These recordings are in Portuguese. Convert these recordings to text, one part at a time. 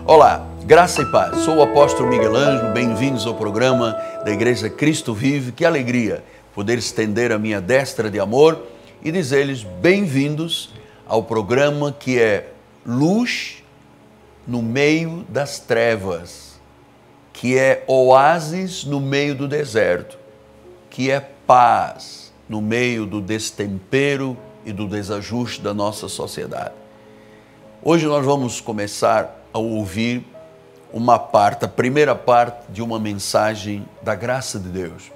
Olá, graça e paz. Sou o apóstolo Miguel Ângelo, bem-vindos ao programa da Igreja Cristo Vive. Que alegria poder estender a minha destra de amor e dizer-lhes bem-vindos ao programa que é luz no meio das trevas, que é oásis no meio do deserto, que é paz no meio do destempero e do desajuste da nossa sociedade. Hoje nós vamos começar a ouvir a primeira parte de uma mensagem da graça de Deus.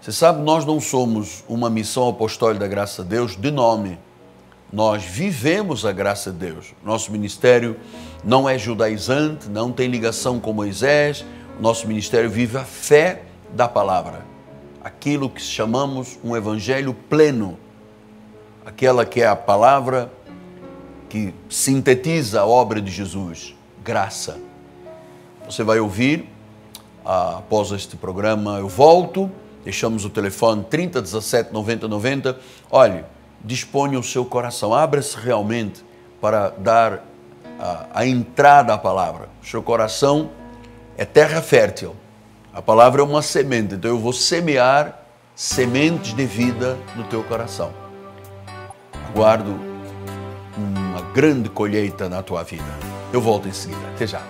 Você sabe, nós não somos uma missão apostólica da graça de Deus de nome. Nós vivemos a graça de Deus. Nosso ministério não é judaizante, não tem ligação com Moisés. O nosso ministério vive a fé da palavra. Aquilo que chamamos um evangelho pleno. Aquela que é a palavra que sintetiza a obra de Jesus, graça. Você vai ouvir, após este programa eu volto, deixamos o telefone 30 17 90 90. Olhe, disponha o seu coração, abra-se realmente para dar a entrada à palavra. O seu coração é terra fértil, a palavra é uma semente, então eu vou semear sementes de vida no teu coração. Aguardo uma grande colheita na tua vida. Eu volto em seguida. Até já.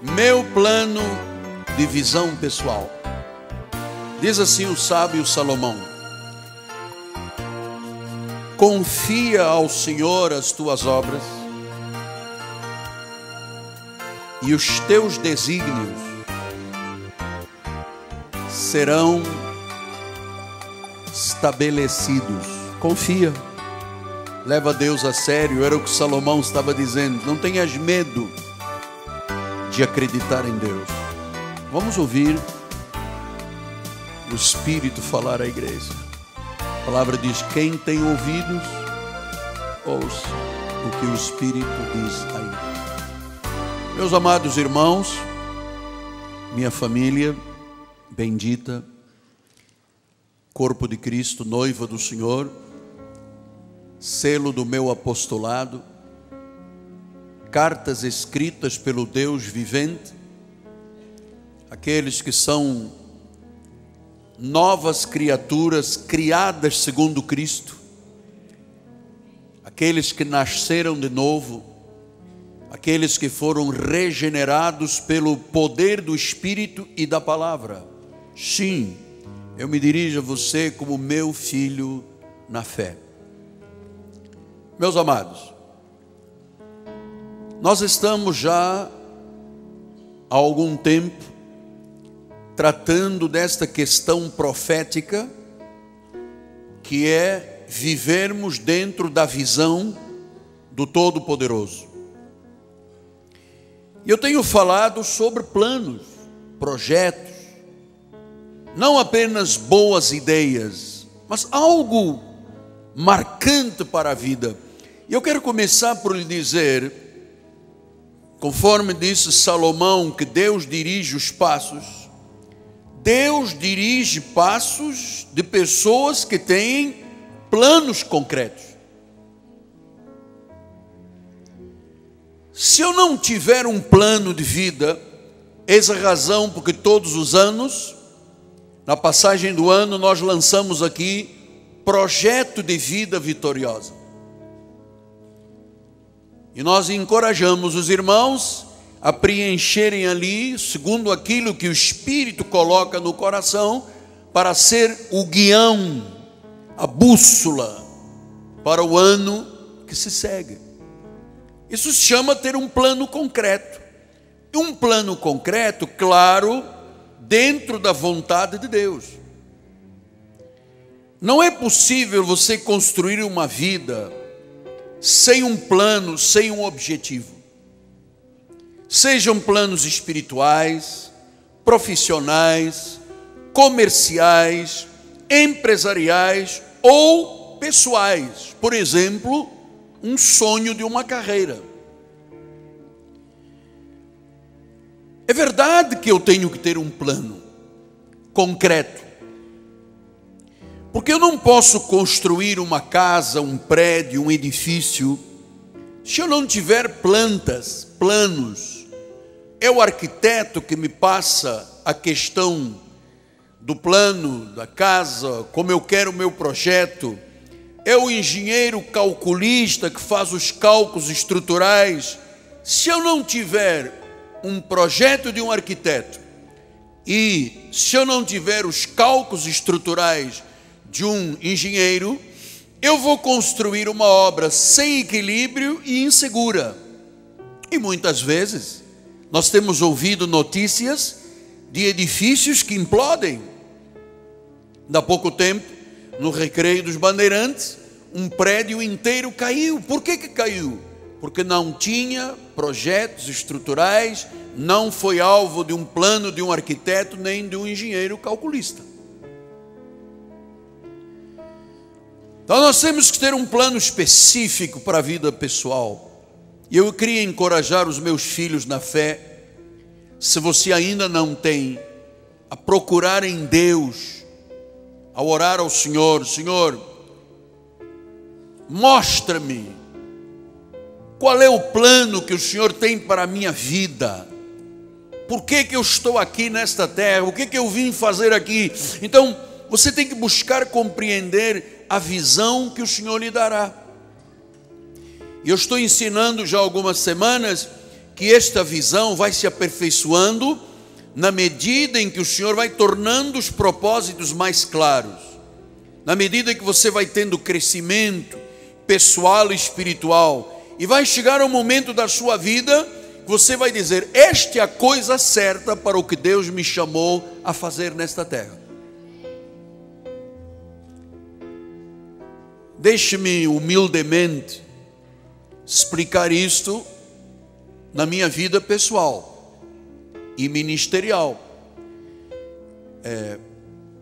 Meu plano de visão pessoal. Diz assim o sábio Salomão: confia ao Senhor as tuas obras e os teus desígnios serão estabelecidos. Confia. Leva Deus a sério, era o que Salomão estava dizendo. Não tenhas medo de acreditar em Deus. Vamos ouvir o Espírito falar à igreja. A palavra diz: quem tem ouvidos, ouça o que o Espírito diz à igreja. Meus amados irmãos, minha família bendita, corpo de Cristo, noiva do Senhor, selo do meu apostolado, cartas escritas pelo Deus vivente, aqueles que são novas criaturas criadas segundo Cristo, aqueles que nasceram de novo, aqueles que foram regenerados pelo poder do Espírito e da palavra. Sim, eu me dirijo a você como meu filho na fé. Meus amados, nós estamos já há algum tempo tratando desta questão profética, que é vivermos dentro da visão do Todo-Poderoso. E eu tenho falado sobre planos, projetos, não apenas boas ideias, mas algo marcante para a vida. E eu quero começar por lhe dizer, conforme disse Salomão, que Deus dirige os passos. Deus dirige passos de pessoas que têm planos concretos. Se eu não tiver um plano de vida, eis a razão porque todos os anos, na passagem do ano, nós lançamos aqui Projeto de Vida Vitoriosa. E nós encorajamos os irmãos a preencherem ali, segundo aquilo que o Espírito coloca no coração, para ser o guião, a bússola para o ano que se segue. Isso se chama ter um plano concreto. E um plano concreto, claro, dentro da vontade de Deus. Não é possível você construir uma vida sem um plano, sem um objetivo. Sejam planos espirituais, profissionais, comerciais, empresariais ou pessoais. Por exemplo, um sonho de uma carreira. É verdade que eu tenho que ter um plano concreto. Porque eu não posso construir uma casa, um prédio, um edifício Se eu não tiver planos, é o arquiteto que me passa a questão do plano da casa, como eu quero o meu projeto, é o engenheiro calculista que faz os cálculos estruturais. Se eu não tiver um projeto de um arquiteto e se eu não tiver os cálculos estruturais de um engenheiro, eu vou construir uma obra sem equilíbrio e insegura. E muitas vezes nós temos ouvido notícias de edifícios que implodem. Há pouco tempo, no Recreio dos Bandeirantes, um prédio inteiro caiu. Por que caiu? Porque não tinha projetos estruturais, não foi alvo de um plano de um arquiteto nem de um engenheiro calculista. Então nós temos que ter um plano específico para a vida pessoal. E eu queria encorajar os meus filhos na fé, se você ainda não tem, a procurar em Deus, a orar ao Senhor: Senhor, mostra-me qual é o plano que o Senhor tem para a minha vida. Por que eu estou aqui nesta terra? O que eu vim fazer aqui? Então, você tem que buscar compreender a visão que o Senhor lhe dará. E eu estou ensinando já há algumas semanas que esta visão vai se aperfeiçoando na medida em que o Senhor vai tornando os propósitos mais claros. Na medida que você vai tendo crescimento pessoal e espiritual, e vai chegar um momento da sua vida que você vai dizer: esta é a coisa certa para o que Deus me chamou a fazer nesta terra. Deixe-me humildemente explicar isto na minha vida pessoal e ministerial.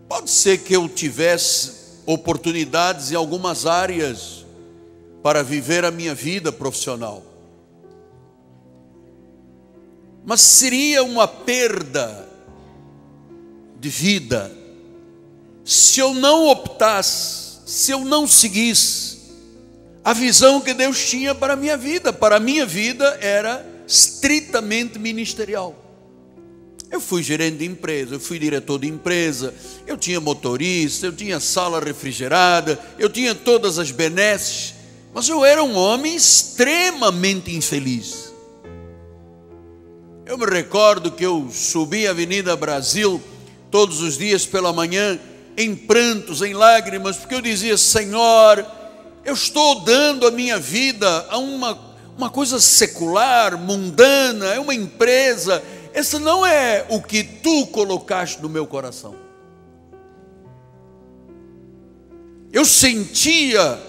Pode ser que eu tivesse oportunidades em algumas áreas para viver a minha vida profissional, mas seria uma perda de vida se eu não optasse, se eu não seguisse a visão que Deus tinha para a minha vida. Para a minha vida era estritamente ministerial. Eu fui gerente de empresa, eu fui diretor de empresa, eu tinha motorista, eu tinha sala refrigerada, eu tinha todas as benesses, mas eu era um homem extremamente infeliz. Eu me recordo que eu subi a Avenida Brasil todos os dias pela manhã, em prantos, em lágrimas, porque eu dizia: Senhor, eu estou dando a minha vida a uma coisa secular, mundana, é uma empresa. Essa não é o que tu colocaste no meu coração. Eu sentia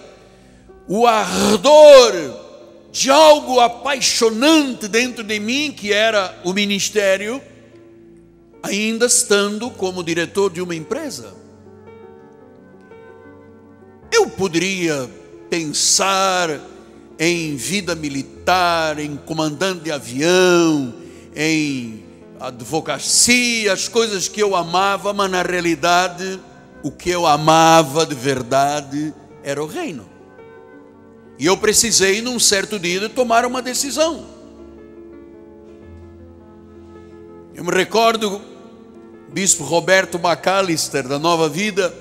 o ardor de algo apaixonante dentro de mim, que era o ministério, ainda estando como diretor de uma empresa. Eu poderia pensar em vida militar, em comandante de avião, em advocacia, as coisas que eu amava, mas na realidade o que eu amava de verdade era o reino. E eu precisei, num certo dia, de tomar uma decisão. Eu me recordo, bispo Roberto McAllister, da Nova Vida,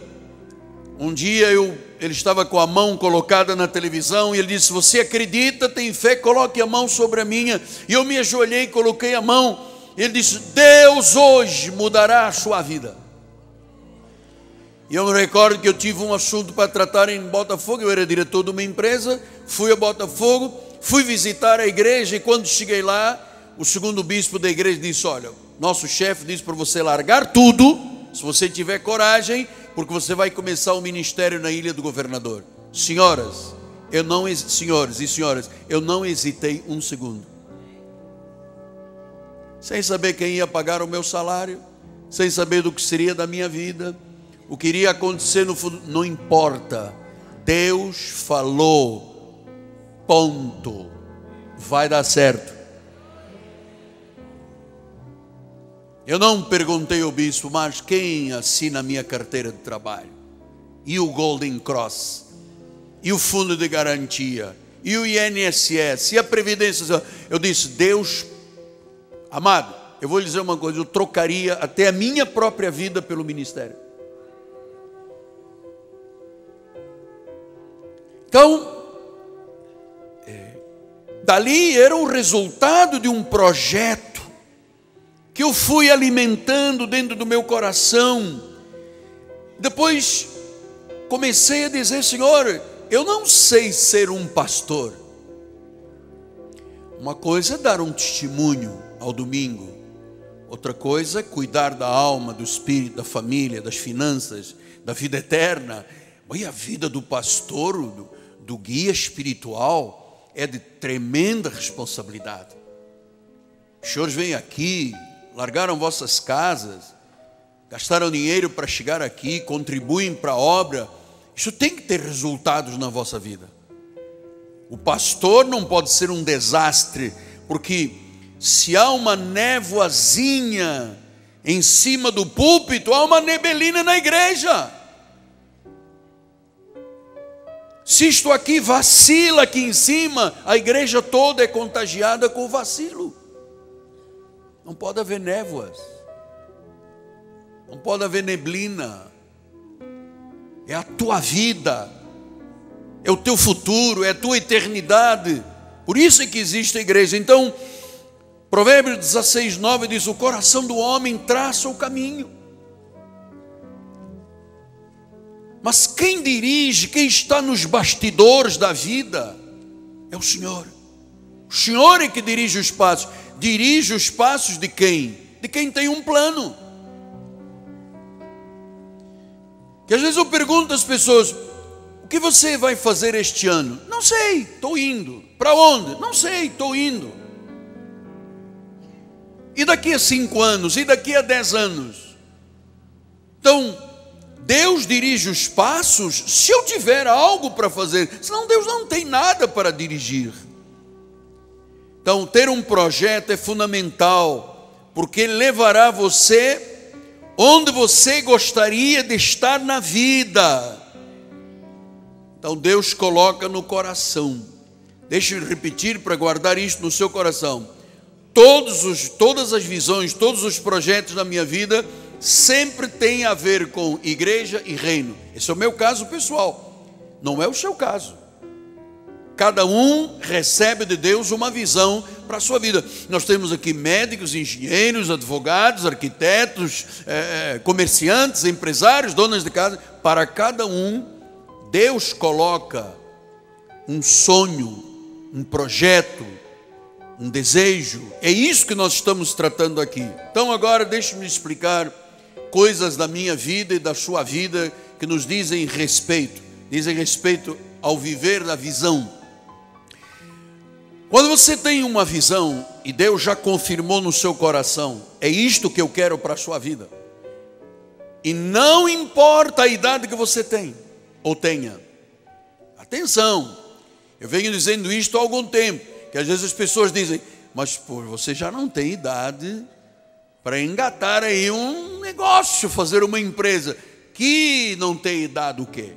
um dia ele estava com a mão colocada na televisão e ele disse: você acredita, tem fé, coloque a mão sobre a minha. E eu me ajoelhei e coloquei a mão. Ele disse: Deus hoje mudará a sua vida. E eu me recordo que eu tive um assunto para tratar em Botafogo. Eu era diretor de uma empresa, fui a Botafogo, fui visitar a igreja, e quando cheguei lá, o segundo bispo da igreja disse: olha, nosso chefe disse para você largar tudo, se você tiver coragem, porque você vai começar o ministério na Ilha do Governador. Senhores e senhoras, eu não hesitei um segundo. Sem saber quem ia pagar o meu salário, sem saber do que seria da minha vida, o que iria acontecer no futuro, não importa. Deus falou, ponto, vai dar certo. Eu não perguntei ao bispo: mas quem assina a minha carteira de trabalho? E o Golden Cross? E o fundo de garantia? e o INSS, e a Previdência Social. Eu disse, Deus, amado, eu vou lhe dizer uma coisa, eu trocaria até a minha própria vida pelo ministério. Então, dali era o resultado de um projeto que eu fui alimentando dentro do meu coração. Depois comecei a dizer, Senhor, eu não sei ser um pastor. Uma coisa é dar um testemunho ao domingo, outra coisa é cuidar da alma, do espírito, da família, das finanças, da vida eterna. E a vida do pastor, do guia espiritual, é de tremenda responsabilidade. Os senhores vêm aqui, largaram vossas casas, gastaram dinheiro para chegar aqui, contribuem para a obra. Isso tem que ter resultados na vossa vida. O pastor não pode ser um desastre, porque se há uma névoazinha em cima do púlpito, há uma nebelina na igreja. Se isto aqui vacila aqui em cima, a igreja toda é contagiada com o vacilo. Não pode haver névoas, não pode haver neblina. É a tua vida, é o teu futuro, é a tua eternidade. Por isso é que existe a igreja. Então, Provérbios 16, 9 diz, o coração do homem traça o caminho, mas quem dirige, quem está nos bastidores da vida, é o Senhor. O Senhor é que dirige os passos. Dirige os passos de quem? De quem tem um plano. Que às vezes eu pergunto às pessoas, o que você vai fazer este ano? Não sei, estou indo. Para onde? Não sei, estou indo. E daqui a 5 anos? E daqui a 10 anos? Então, Deus dirige os passos se eu tiver algo para fazer, senão Deus não tem nada para dirigir. Então, ter um projeto é fundamental, porque ele levará você onde você gostaria de estar na vida. Então Deus coloca no coração. Deixa eu repetir para guardar isto no seu coração. Todas as visões, todos os projetos da minha vida sempre têm a ver com igreja e reino. Esse é o meu caso pessoal, não é o seu caso. Cada um recebe de Deus uma visão para a sua vida. Nós temos aqui médicos, engenheiros, advogados, arquitetos, comerciantes, empresários, donas de casa. Para cada um, Deus coloca um sonho, um projeto, um desejo. É isso que nós estamos tratando aqui. Então agora deixe-me explicar coisas da minha vida e da sua vida que nos dizem respeito ao viver da visão. Quando você tem uma visão e Deus já confirmou no seu coração, é isto que eu quero para a sua vida, e não importa a idade que você tem ou tenha. Atenção, eu venho dizendo isto há algum tempo, que às vezes as pessoas dizem, mas pô, você já não tem idade para engatar aí um negócio, fazer uma empresa. Que não tem idade o quê?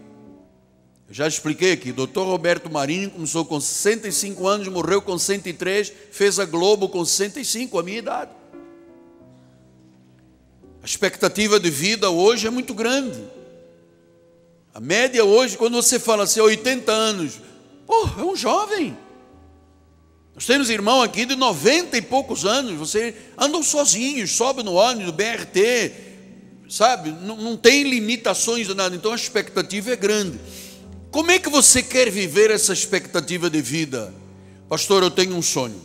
Eu já expliquei aqui, Dr. Roberto Marinho começou com 65 anos, morreu com 103, fez a Globo com 65, a minha idade. A expectativa de vida hoje é muito grande. A média hoje, quando você fala assim, 80 anos, é um jovem. Nós temos irmão aqui de 90 e poucos anos, você andam sozinhos, sobe no ônibus, no BRT, sabe? Não tem limitações de nada, então a expectativa é grande. Como é que você quer viver essa expectativa de vida? Pastor, eu tenho um sonho.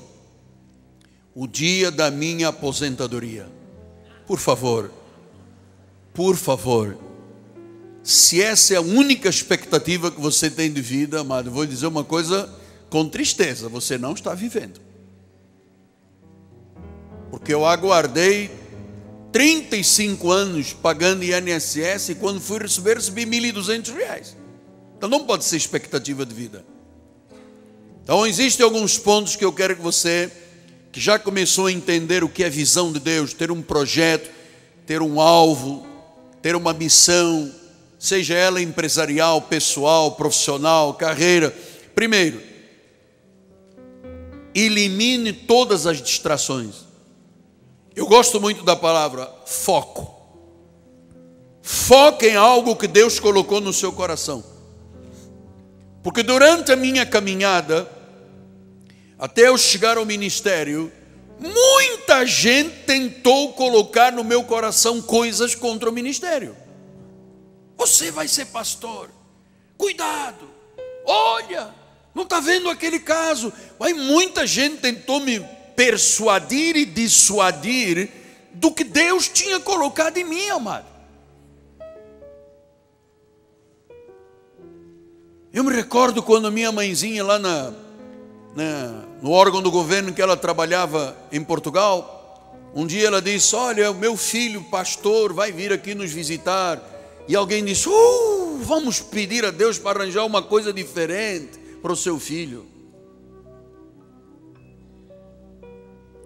O dia da minha aposentadoria. Por favor, se essa é a única expectativa que você tem de vida, amado, eu vou dizer uma coisa com tristeza, você não está vivendo. Porque eu aguardei 35 anos pagando INSS e quando fui recebi R$1.200. Então não pode ser expectativa de vida. Então existem alguns pontos que eu quero que você, que já começou a entender o que é visão de Deus, ter um projeto, ter um alvo, ter uma missão, seja ela empresarial, pessoal, profissional, carreira. Primeiro, elimine todas as distrações. Eu gosto muito da palavra foco. Foque em algo que Deus colocou no seu coração. Porque durante a minha caminhada, até eu chegar ao ministério, muita gente tentou colocar no meu coração coisas contra o ministério. Você vai ser pastor, cuidado, olha, não está vendo aquele caso. Aí muita gente tentou me persuadir e dissuadir do que Deus tinha colocado em mim, amado. Eu me recordo quando a minha mãezinha lá no órgão do governo que ela trabalhava em Portugal, um dia ela disse: olha, o meu filho pastor vai vir aqui nos visitar. E alguém disse: vamos pedir a Deus para arranjar uma coisa diferente para o seu filho.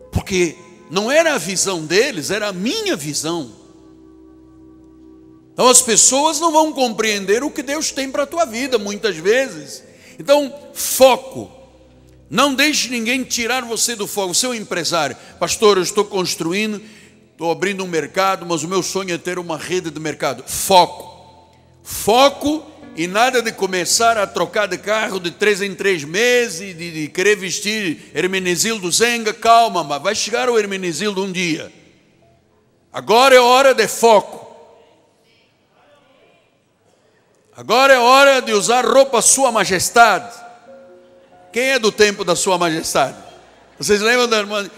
Porque não era a visão deles, era a minha visão. Então as pessoas não vão compreender o que Deus tem para a tua vida muitas vezes. Então, foco. Não deixe ninguém tirar você do foco. Você é um empresário. Pastor, eu estou construindo, estou abrindo um mercado, mas o meu sonho é ter uma rede de mercado. Foco. Foco e nada de começar a trocar de carro de 3 em 3 meses, de querer vestir Hermenegildo Zenga. Calma, mas vai chegar o Hermenegildo um dia. Agora é hora de foco. Agora é hora de usar roupa Sua Majestade. Quem é do tempo da Sua Majestade? Vocês lembram da irmã?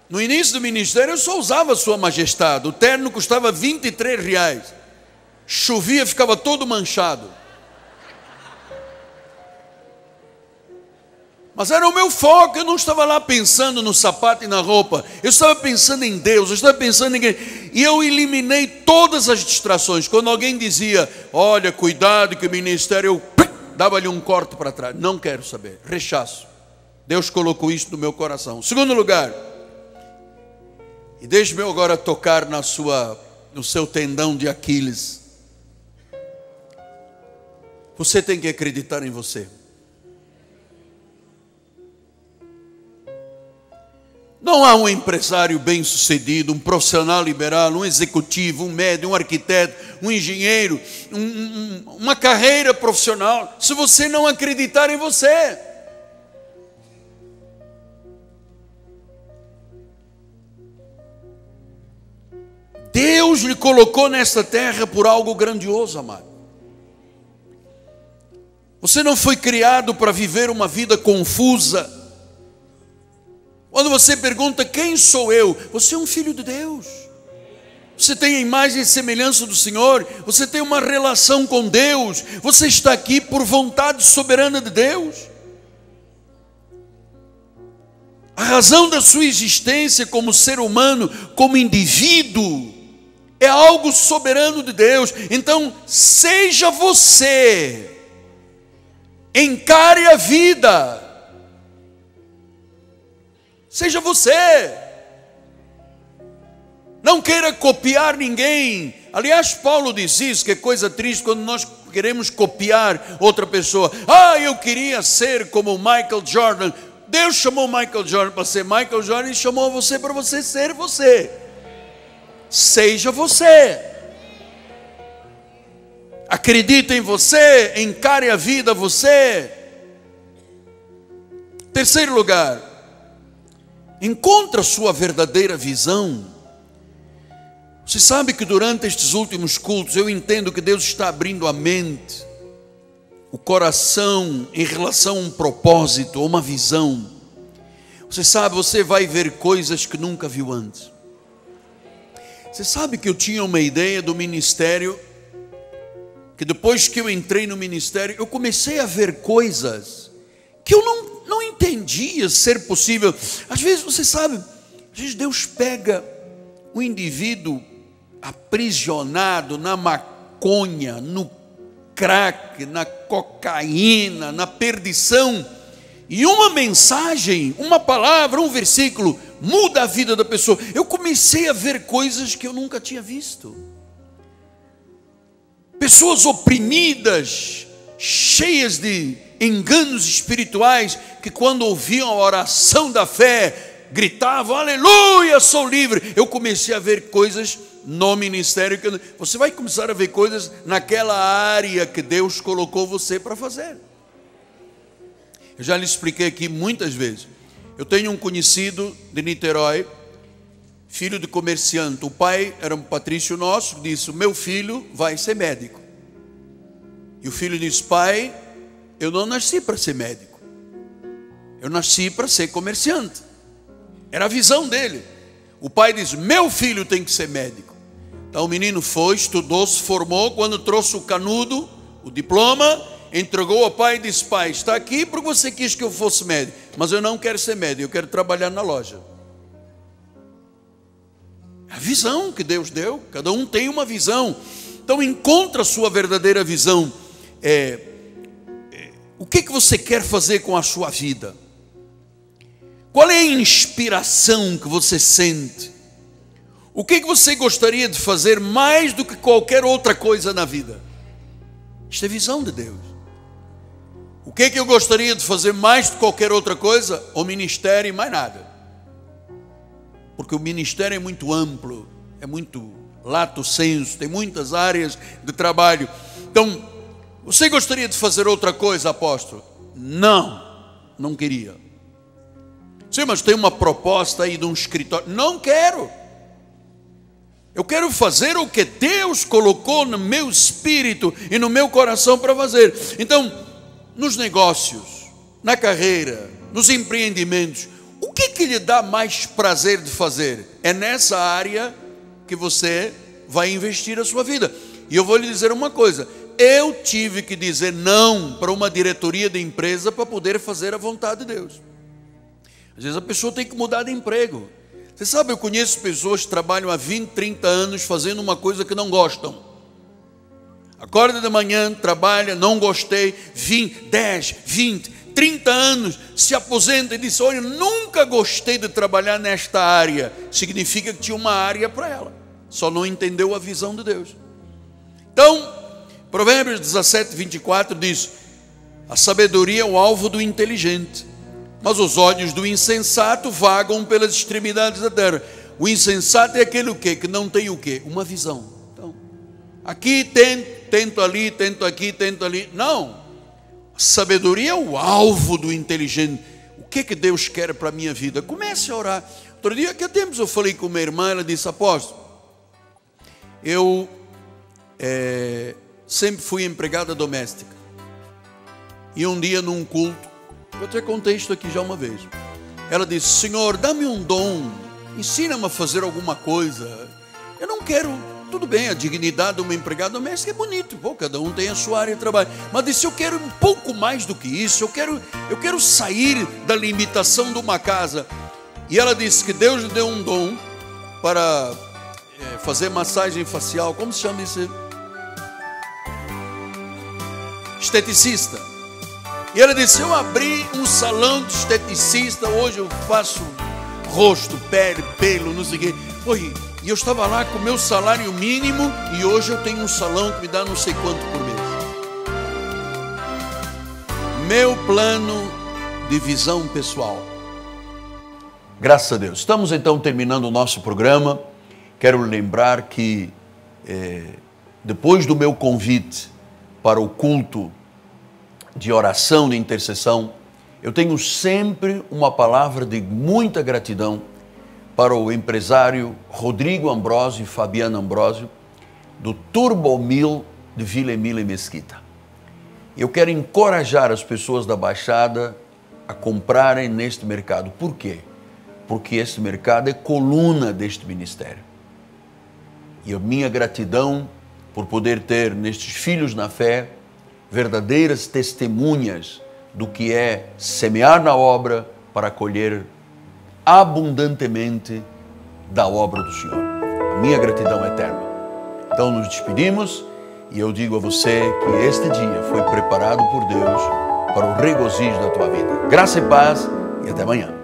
No início do ministério eu só usava Sua Majestade. O terno custava R$23. Chovia, ficava todo manchado. Mas era o meu foco. Eu não estava lá pensando no sapato e na roupa. Eu estava pensando em Deus. Eu estava pensando em... E eu eliminei todas as distrações. Quando alguém dizia: olha, cuidado que o ministério... Eu dava-lhe um corte para trás. Não quero saber. Rechaço. Deus colocou isso no meu coração. Segundo lugar. E deixe-me agora tocar no seu tendão de Aquiles. Você tem que acreditar em você. Não há um empresário bem-sucedido, um profissional liberal, um executivo, um médico, um arquiteto, um engenheiro, uma carreira profissional, se você não acreditar em você. Deus lhe colocou nesta terra por algo grandioso, amado. Você não foi criado para viver uma vida confusa. Quando você pergunta: quem sou eu? Você é um filho de Deus. Você tem a imagem e semelhança do Senhor. Você tem uma relação com Deus. Você está aqui por vontade soberana de Deus. A razão da sua existência como ser humano, como indivíduo, é algo soberano de Deus. Então, seja você. Encare a vida. Seja você. Não queira copiar ninguém. Aliás, Paulo diz isso, que é coisa triste quando nós queremos copiar outra pessoa. Eu queria ser como Michael Jordan. Deus chamou Michael Jordan para ser Michael Jordan e chamou você para você ser você. Seja você. Acredite em você, encare a vida você. Terceiro lugar, encontre a sua verdadeira visão. Você sabe que durante estes últimos cultos eu entendo que Deus está abrindo a mente, o coração em relação a um propósito, uma visão. Você sabe, você vai ver coisas que nunca viu antes. Você sabe que eu tinha uma ideia do ministério, que depois que eu entrei no ministério, eu comecei a ver coisas que eu não entendia ser possível. Às vezes, você sabe, às vezes Deus pega o indivíduo aprisionado na maconha, no crack, na cocaína, na perdição, e uma mensagem, uma palavra, um versículo muda a vida da pessoa. Eu comecei a ver coisas que eu nunca tinha visto. Pessoas oprimidas, cheias de enganos espirituais que, quando ouviam a oração da fé, gritavam: aleluia, sou livre. Eu comecei a ver coisas no ministério. Você vai começar a ver coisas naquela área que Deus colocou você para fazer. Eu já lhe expliquei aqui muitas vezes. Eu tenho um conhecido de Niterói, filho de comerciante. O pai era um patrício nosso, que disse: o meu filho vai ser médico. E o filho disse: pai, eu não nasci para ser médico, eu nasci para ser comerciante. Era a visão dele. O pai disse: meu filho tem que ser médico. Então o menino foi, estudou, se formou. Quando trouxe o canudo, o diploma, entregou ao pai e disse: pai, está aqui porque você quis que eu fosse médico, mas eu não quero ser médico, eu quero trabalhar na loja. A visão que Deus deu, cada um tem uma visão. Então encontra a sua verdadeira visão. O que você quer fazer com a sua vida? Qual é a inspiração que você sente? O que você gostaria de fazer mais do que qualquer outra coisa na vida? Isto é visão de Deus. O que eu gostaria de fazer mais do que qualquer outra coisa? O ministério e mais nada. Porque o ministério é muito amplo, é muito lato sensu, tem muitas áreas de trabalho. Então, você gostaria de fazer outra coisa, apóstolo? Não queria. Sim, mas tem uma proposta aí de um escritório. Não quero. Eu quero fazer o que Deus colocou no meu espírito e no meu coração para fazer. Então, nos negócios, na carreira, nos empreendimentos, o que lhe dá mais prazer de fazer? É nessa área que você vai investir a sua vida. E eu vou lhe dizer uma coisa: eu tive que dizer não para uma diretoria de empresa para poder fazer a vontade de Deus. Às vezes a pessoa tem que mudar de emprego. Você sabe, eu conheço pessoas que trabalham há 20, 30 anos fazendo uma coisa que não gostam. Acorda de manhã, trabalha, não gostei, 10, 20, 30 anos, se aposenta e diz: olha, nunca gostei de trabalhar nesta área. Significa que tinha uma área para ela, só não entendeu a visão de Deus. Então, Provérbios 17, 24 diz: a sabedoria é o alvo do inteligente, mas os olhos do insensato vagam pelas extremidades da terra. O insensato é aquele o quê? Que não tem o quê? Uma visão. Então, aqui tento ali, tento aqui, tento ali. Não. A sabedoria é o alvo do inteligente. O que Deus quer para a minha vida? Comece a orar. Outro dia, que tempos eu falei com uma irmã, ela disse: apóstolo, eu sempre fui empregada doméstica. E um dia num culto, eu até contei isso aqui já uma vez, ela disse: Senhor, dá-me um dom, ensina-me a fazer alguma coisa. Eu não quero, tudo bem, a dignidade de uma empregada doméstica é bonito, pô, cada um tem a sua área de trabalho, mas disse: eu quero um pouco mais do que isso, eu quero sair da limitação de uma casa. E ela disse que Deus lhe deu um dom para fazer massagem facial. Como se chama isso? Esteticista. E ela disse: eu abri um salão de esteticista, hoje eu faço rosto, pele, pelo, não sei o quê. E eu estava lá com o meu salário mínimo, e hoje eu tenho um salão que me dá não sei quanto por mês. Meu plano de visão pessoal. Graças a Deus. Estamos então terminando o nosso programa. Quero lembrar que depois do meu convite para o culto de oração, de intercessão, eu tenho sempre uma palavra de muita gratidão para o empresário Rodrigo Ambrósio e Fabiana Ambrósio, do Turbomil de Vila Emília Mesquita. Eu quero encorajar as pessoas da Baixada a comprarem neste mercado. Por quê? Porque este mercado é coluna deste ministério. E a minha gratidão por poder ter nestes filhos na fé verdadeiras testemunhas do que é semear na obra para colher abundantemente da obra do Senhor. A minha gratidão é eterna. Então nos despedimos e eu digo a você que este dia foi preparado por Deus para o regozijo da tua vida. Graça e paz e até amanhã.